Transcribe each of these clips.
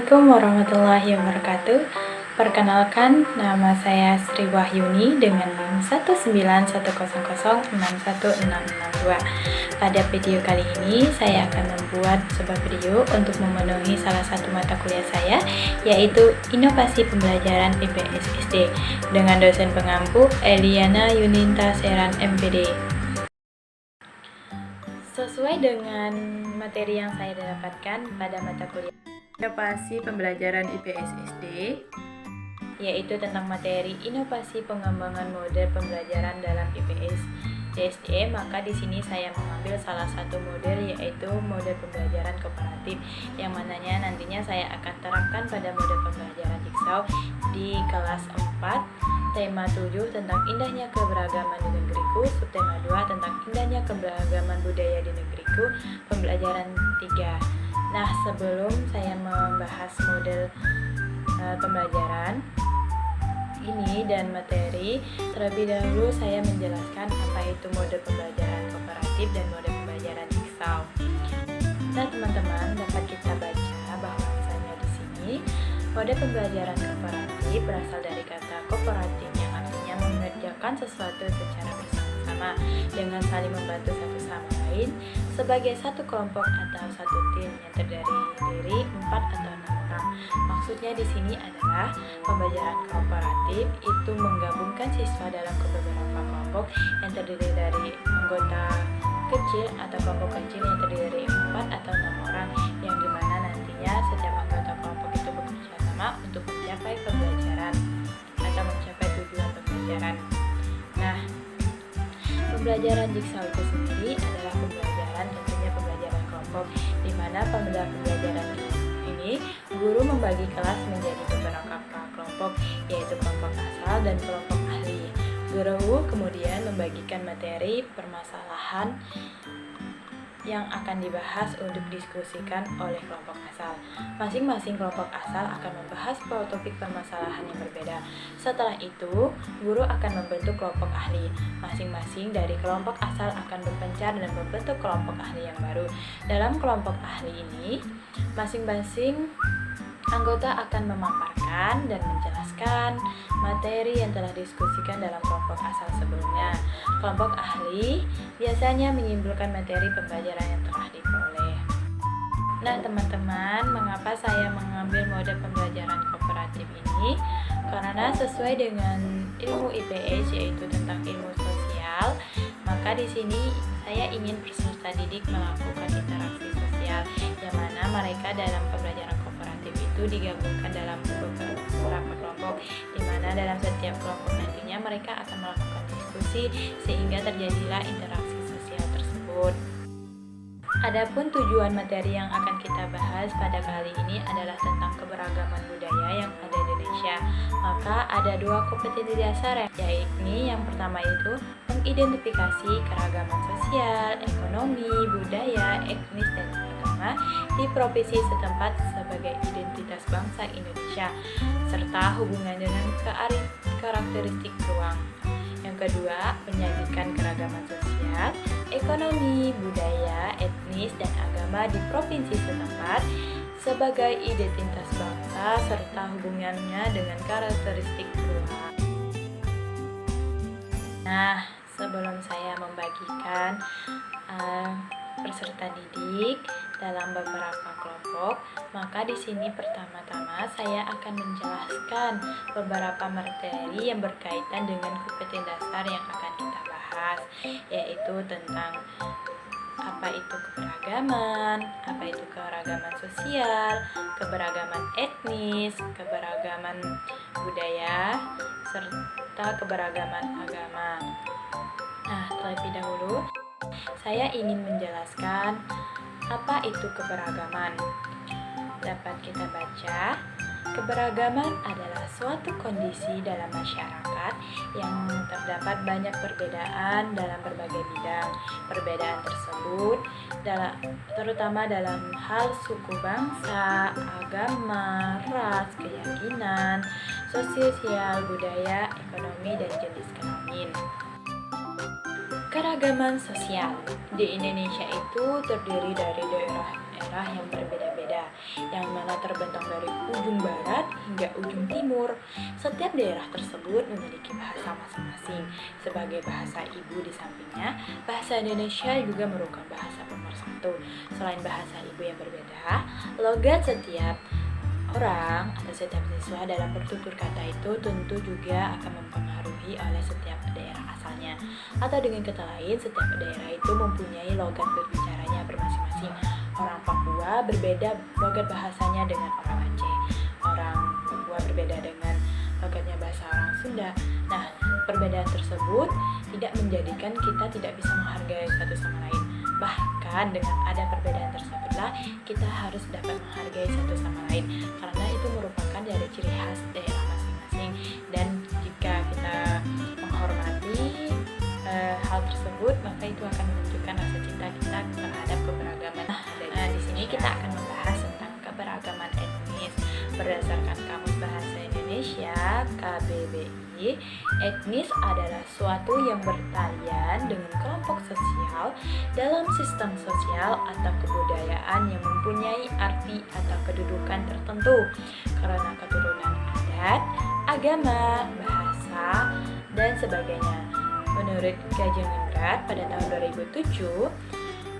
Assalamualaikum warahmatullahi wabarakatuh. Perkenalkan, nama saya Sri Wahyuni dengan NIM 191006162. Pada video kali ini, saya akan membuat sebuah video untuk memenuhi salah satu mata kuliah saya, yaitu Inovasi Pembelajaran IPS SD, dengan dosen pengampu Eliana Yuninta Seran MPD. Sesuai dengan materi yang saya dapatkan pada mata kuliah Inovasi Pembelajaran IPS SD, yaitu tentang materi Inovasi Pengembangan Model Pembelajaran dalam IPS SD, maka di sini saya mengambil salah satu model, yaitu model pembelajaran kooperatif, yang mananya nantinya saya akan terapkan pada model pembelajaran Jigsaw di kelas 4, tema 7 tentang indahnya keberagaman di negeriku, subtema 2 tentang indahnya keberagaman budaya di negeriku, pembelajaran 3. Nah, sebelum saya membahas model pembelajaran ini dan materi, terlebih dahulu saya menjelaskan apa itu model pembelajaran kooperatif dan model pembelajaran Jigsaw. Nah, teman-teman, dapat kita baca bahwa misalnya di sini model pembelajaran kooperatif berasal dari kata kooperatif yang artinya mengerjakan sesuatu secara bersama-sama dengan saling membantu satu sama lain sebagai satu kelompok atau satu tim yang terdiri dari 4 atau 6 orang. Maksudnya di sini adalah pembelajaran kooperatif itu menggabungkan siswa dalam beberapa kelompok yang terdiri dari anggota kecil atau kelompok kecil yang terdiri dari 4 atau 6 orang, yang dimana nantinya setiap anggota kelompok itu bekerja sama untuk mencapai pembelajaran atau mencapai tujuan pembelajaran. Nah, pembelajaran Jigsaw itu sendiri adalah pembelajaran, tentunya pembelajaran kelompok, di mana pembelajaran ini guru membagi kelas menjadi beberapa kelompok, yaitu kelompok asal dan kelompok ahli. Guru kemudian membagikan materi permasalahan yang akan dibahas untuk diskusikan oleh kelompok asal. Masing-masing kelompok asal akan membahas topik permasalahan yang berbeda. Setelah itu, guru akan membentuk kelompok ahli. Masing-masing dari kelompok asal akan berpencar dan membentuk kelompok ahli yang baru. Dalam kelompok ahli ini, masing-masing anggota akan memaparkan dan menjelaskan materi yang telah diskusikan dalam kelompok asal sebelumnya. Kelompok ahli biasanya menyimpulkan materi pembelajaran yang telah diperoleh. Nah, teman-teman, mengapa saya mengambil model pembelajaran kooperatif ini? Karena sesuai dengan ilmu IPS, yaitu tentang ilmu sosial, maka di sini saya ingin peserta didik melakukan interaksi sosial, yang mana mereka dalam pembelajaran kooperatif itu digabungkan dalam beberapa kelompok, di mana dalam setiap kelompok nantinya mereka akan melakukan diskusi sehingga terjadilah interaksi sosial tersebut. Adapun tujuan materi yang akan kita bahas pada kali ini adalah tentang keberagaman budaya yang ada di Indonesia. Maka ada 2 kompetensi dasar, yakni yang pertama itu mengidentifikasi keragaman sosial, ekonomi, budaya, etnis, dan agama di provinsi setempat sebagai identitas bangsa Indonesia, serta hubungan dengan karakteristik ruang. Yang kedua, menyajikan keragaman sosial, ekonomi, budaya, etnis, dan agama di provinsi setempat sebagai identitas bangsa serta hubungannya dengan karakteristik ruang. Nah, sebelum saya membagikan peserta didik dalam beberapa kelompok, maka di sini pertama-tama saya akan menjelaskan beberapa materi yang berkaitan dengan kompetensi dasar yang akan kita bahas, yaitu tentang apa itu keberagaman, apa itu keragaman sosial, keberagaman etnis, keberagaman budaya, serta keberagaman agama. Nah, terlebih dahulu saya ingin menjelaskan apa itu keberagaman. Dapat kita baca, keberagaman adalah suatu kondisi dalam masyarakat yang terdapat banyak perbedaan dalam berbagai bidang. Perbedaan tersebut terutama dalam hal suku bangsa, agama, ras, keyakinan, sosial, budaya, ekonomi, dan jenis kelamin. Keragaman sosial di Indonesia itu terdiri dari daerah-daerah yang berbeda-beda, yang mana terbentang dari ujung barat hingga ujung timur. Setiap daerah tersebut memiliki bahasa masing-masing. Sebagai bahasa ibu di sampingnya, bahasa Indonesia juga merupakan bahasa pemersatu. Selain bahasa ibu yang berbeda, logat setiap orang atau setiap siswa dalam bertutur kata itu tentu juga akan mempengaruhi oleh setiap daerah asalnya. Atau dengan kata lain, setiap daerah itu mempunyai logat berbicaranya bermasing-masing. Orang Papua berbeda logat bahasanya dengan orang Aceh. Orang Papua berbeda dengan logatnya bahasa orang Sunda. Nah, perbedaan tersebut tidak menjadikan kita tidak bisa menghargai satu sama lain. Bahkan dengan ada perbedaan tersebutlah kita harus dapat menghargai satu sama lain, karena itu merupakan dari ciri khas daerah masing-masing. Dan jika kita menghormati hal tersebut, maka itu akan menunjukkan rasa cinta kita terhadap keberagaman. Nah, di sini kita akan membahas tentang keberagaman etnis berdasarkan Kamus Bahasa Indonesia KBBI. Etnis adalah suatu yang bertalian dengan kelompok sosial dalam sistem sosial atau kebudayaan yang mempunyai arti atau kedudukan tertentu karena keturunan adat, agama, bahasa, dan sebagainya. Menurut kajian Menrat pada tahun 2007,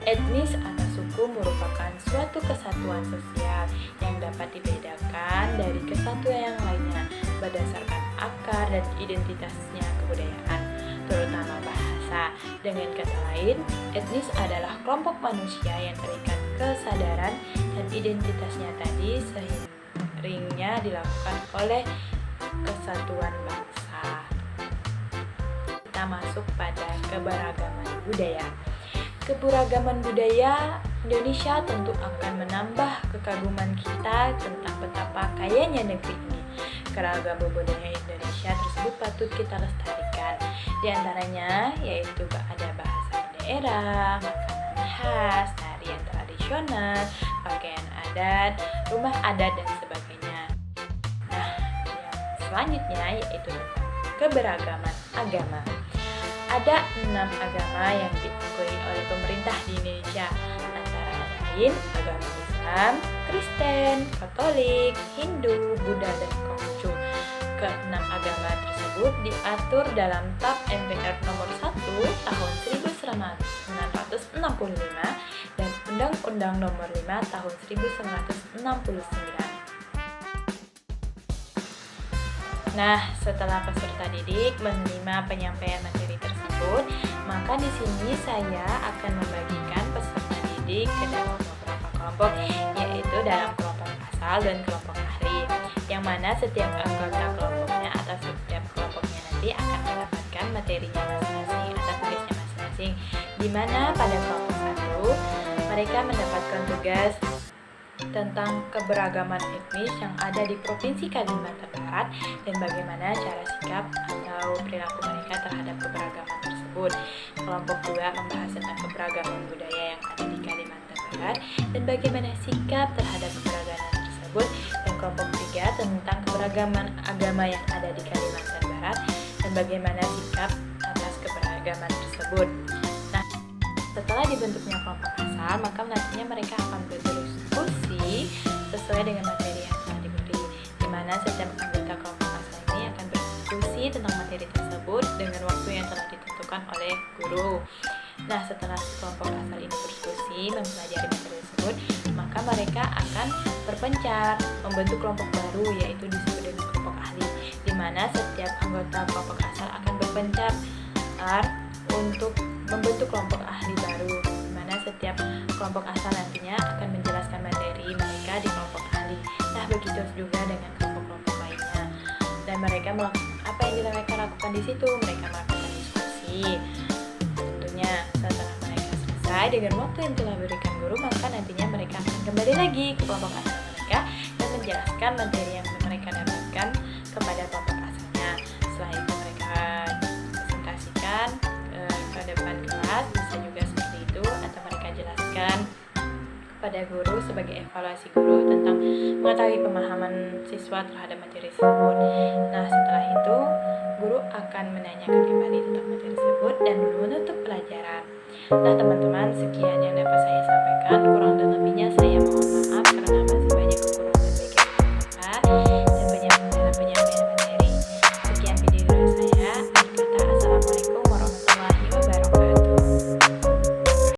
etnis atau suku merupakan suatu kesatuan sosial yang dapat dibedakan dari kesatuan yang lainnya berdasarkan akar dan identitasnya kebudayaan, terutama bahasa. Dengan kata lain, etnis adalah kelompok manusia yang terikat kesadaran dan identitasnya tadi seringnya dilakukan oleh kesatuan bangsa. Kita masuk pada keberagaman budaya. Keberagaman budaya Indonesia tentu akan menambah kekaguman kita tentang betapa kayanya negeri ini. Keragaman budaya Indonesia tersebut patut kita lestarikan. Di antaranya yaitu ada bahasa daerah, makanan khas, tarian tradisional, pakaian adat, rumah adat, dan sebagainya. Nah, yang selanjutnya yaitu tentang keberagaman agama. Ada 6 agama yang diakui oleh pemerintah di Indonesia, antara lain agama Islam, Kristen, Katolik, Hindu, Buddha, dan Konghucu. Ke-6 agama tersebut diatur dalam TAP MPR nomor 1 tahun 1965 dan Undang-Undang nomor 5 tahun 1969. Nah, setelah peserta didik menerima penyampaian materi tersebut, maka di sini saya akan membagikan peserta didik ke dalam beberapa kelompok, yaitu dalam kelompok asal dan kelompok ahli, yang mana setiap anggota kelompoknya atau setiap kelompoknya nanti akan mendapatkan materinya masing-masing atau tugasnya masing-masing, di mana pada kelompok 1 mereka mendapatkan tugas tentang keberagaman etnis yang ada di Provinsi Kalimantan Barat dan bagaimana cara sikap atau perilaku mereka terhadap keberagaman tersebut. Kelompok 2 membahas tentang keberagaman budaya yang ada di Kalimantan Barat dan bagaimana sikap terhadap keberagaman tersebut. Dan kelompok 3 tentang keberagaman agama yang ada di Kalimantan Barat dan bagaimana sikap atas keberagaman tersebut. Nah, setelah dibentuknya kelompok asal, maka nantinya mereka akan berdiskusi sesuai dengan materi yang telah diberi, di mana setiap anggota kelompok asal ini akan berdiskusi tentang materi tersebut dengan waktu yang telah ditentukan oleh guru. Nah, setelah kelompok asal ini berdiskusi mempelajari materi tersebut, maka mereka akan berpencar membentuk kelompok baru, yaitu disebut dengan kelompok ahli, di mana setiap anggota kelompok asal akan berpencar untuk membentuk kelompok ahli baru, di mana setiap kelompok asal nantinya akan menjelaskan materi mereka di kelompok ahli. Nah, begitu juga dengan kelompok-kelompok lainnya. Dan mereka melakukan apa yang mereka lakukan di situ? Mereka melakukan diskusi. Tentunya setelah mereka selesai dengan waktu yang telah diberikan guru, maka nantinya mereka akan kembali lagi ke kelompok asal mereka dan menjelaskan materi yang mereka dapatkan kepada kelompok asalnya. Setelah itu mereka presentasikan ke depan kelas, bisa juga seperti itu, atau mereka jelaskan kepada guru sebagai evaluasi guru tentang mengetahui pemahaman siswa terhadap materi tersebut. Nah, setelah itu guru akan menanyakan kembali tentang materi tersebut dan menutup pelajaran. Nah, teman-teman, sekian yang dapat saya sampaikan. Kurang dan lebihnya saya